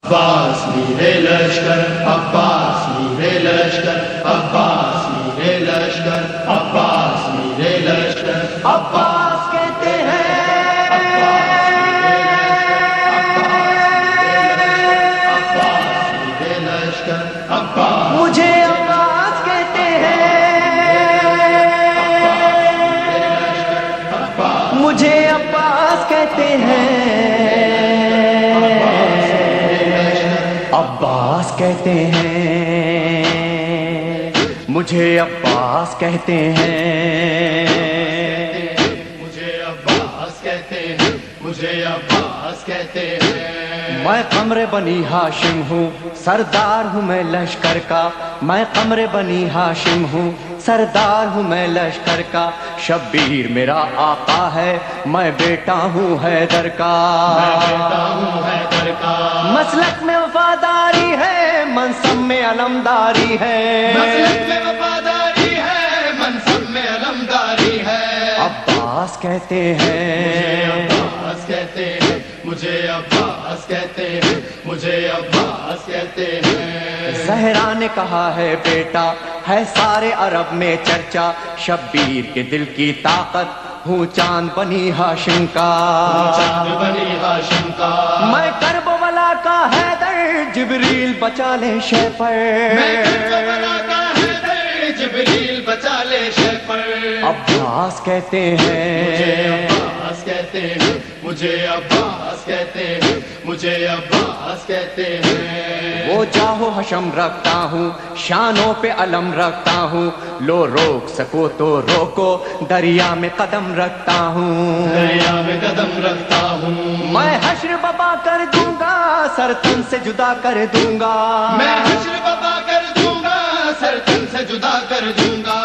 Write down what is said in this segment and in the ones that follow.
عباس میرے لشکر، عباس میرے لشکر، عباس میرے لشکر، عباس میرے لشکر، عباس کہتے ہیں، عباس میرے لشکر، عباس مجھے عباس کہتے ہیں، مجھے عباس کہتے ہیں، عباس کہتے ہیں، مجھے عباس کہتے ہیں، مجھے عباس کہتے ہیں، مجھے عباس کہتے ہیں۔ میں قمر بنی ہاشم ہوں، سردار ہوں میں لشکر کا، میں قمر بنی ہاشم ہوں، سردار ہوں میں لشکر کا، شبیر میرا آقا ہے، میں بیٹا ہوں حیدر کا، میں بیٹا ہوں حیدر کا، مسلک میں وفاداری ہے، منصب میں علمداری ہے، مسلک میں وفاداری ہے، منصب میں علمداری ہے۔ عباس کہتے ہیں، عباس کہتے ہیں، مجھے عباس کہتے ہیں، مجھے عباس کہتے ہیں۔ زہرا نے کہا ہے بیٹا ہے سارے عرب میں چرچا، شبیر کے دل کی طاقت ہوں چاند بنی ہاشم کا، چاند بنی ہاشم کا، میں کربلا کا حیدر، جبریل بچا لے شے پر، میں کربلا کا حیدر، جبریل بچا لے شے پر۔ عباس کہتے مجھے ہیں، عباس کہتے ہیں، مجھے عباس کہتے ہیں، مجھے عباس کہتے ہیں۔ وہ جاہو حشم رکھتا ہوں، شانوں پہ علم رکھتا ہوں، لو روک سکو تو روکو، دریا میں قدم رکھتا ہوں، دریا میں قدم رکھتا ہوں، میں حشر بپا کر دوں گا، سر تن سے جدا کر دوں گا، میں حشر بپا کر دوں گا، سر تن سے جدا کر دوں گا۔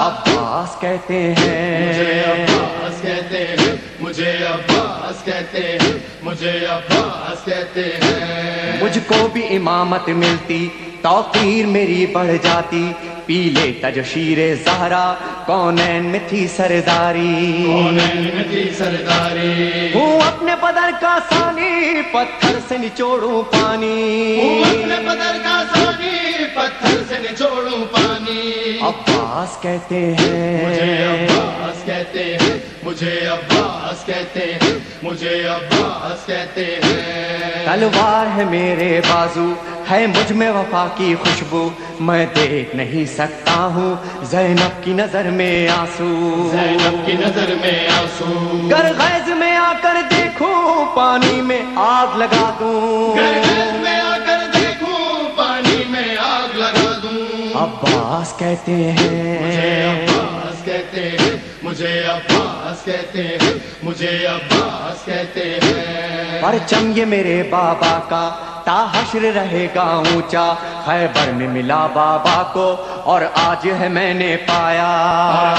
عباس کہتے مجھے ہیں، عباس کہتے ہیں، مجھے عباس کہتے ہیں، مجھے عباس کہتے ہیں۔ مجھ کو بھی امامت ملتی، توقیر میری بڑھ جاتی، پی لیتا جو شیر زہرا، کونین میں تھی سرداری، کونین میں تھی سرداری، ہوں اپنے بدر کا ثانی، پتھر سے نچوڑوں پانی، ہوں اپنے بدر کا ثانی، پتھر سے نچوڑوں پانی۔ عباس کہتے مجھے ہیں، عباس کہتے ہیں، مجھے عباس کہتے ہیں، مجھے عباس کہتے ہیں۔ تلوار ہے میرے بازو، ہے مجھ میں وفا کی خوشبو، میں دیکھ نہیں سکتا ہوں زینب کی نظر میں آنسو، زینب کی نظر میں آنسو، گر غیظ میں آ کر دیکھوں پانی میں آگ لگا دوں، گرگز میں آ کر دیکھوں پانی میں آگ لگا دوں۔ عباس کہتے مجھے ہیں، عباس کہتے ہیں، مجھے عباس کہتے ہیں، مجھے عباس کہتے ہیں۔ پرچم یہ میرے بابا کا تا حشر رہے گا اونچا، خیبر میں ملا بابا کو اور آج ہے میں نے پایا،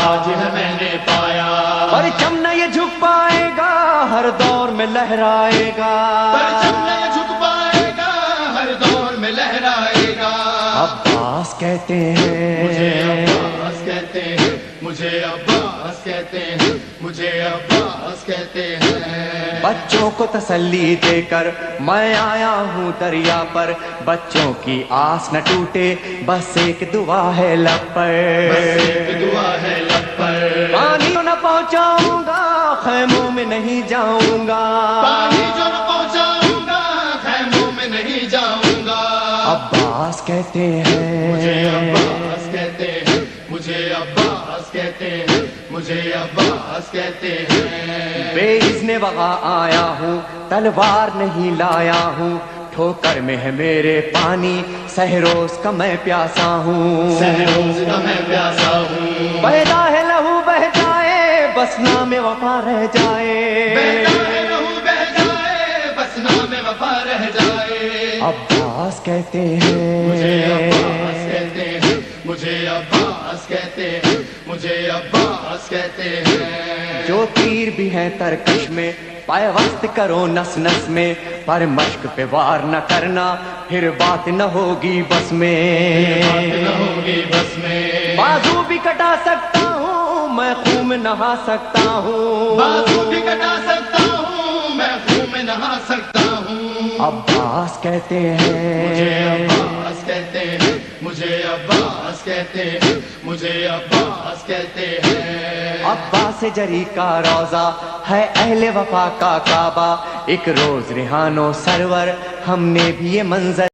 آج ہے میں نے پایا، پرچم نہ یہ جھک پائے گا، ہر دور میں لہرائے گا، پرچم نہ جھک پائے گا، ہر دور میں لہرائے گا۔ عباس کہتے مجھے ہیں، عباس کہتے ہیں، مجھے عباس کہتے ہیں، مجھے عباس کہتے ہیں۔ بچوں کو تسلی دے کر میں آیا ہوں دریا پر، بچوں کی آس نہ ٹوٹے، بس ایک دعا ہے لب پر، بس ایک دعا ہے لب پر، پانی نہ پہنچاؤں گا، خیموں میں نہیں جاؤں گا، پانی جو نہ پہنچاؤں گا، خیموں میں نہیں جاؤں گا۔ عباس کہتے مجھے ہیں، عباس کہتے ہیں، مجھے عباس کہتے ہیں، مجھے عباس کہتے ہیں۔ بے اذن وغا آیا ہوں، تلوار نہیں لایا ہوں، ٹھوکر میں ہے میرے پانی، سہروز کا میں پیاسا ہوں، سہروز کا میں پیاسا ہوں، بہتا ہے لہو بہ جائے، بس نام وفا رہ جائے، بہتا ہے لہو بہ جائے، بس نام وفا رہ جائے۔ عباس کہتے مجھے عباس ہیں، کہتے ہیں، مجھے عباس کہتے ہیں، مجھے عباس کہتے ہیں۔ جو تیر بھی ہیں ترکش میں، پیوست کرو نس نس میں، پر مشق پہ وار نہ کرنا، پھر بات نہ ہوگی بس میں، بات نہ ہوگی بس میں، بازو بھی کٹا سکتا ہوں میں، خون میں نہا سکتا ہوں، بازو بھی کٹا سکتا ہوں میں، خون میں نہا سکتا ہوں۔ عباس کہتے مجھے ہیں، عباس کہتے ہیں، مجھے عباس کہتے ہیں، مجھے عباس کہتے ہیں۔ عباس جری کا روضہ ہے اہل وفا کا کعبہ، ایک روز ریحان و سرور ہم نے بھی یہ منظر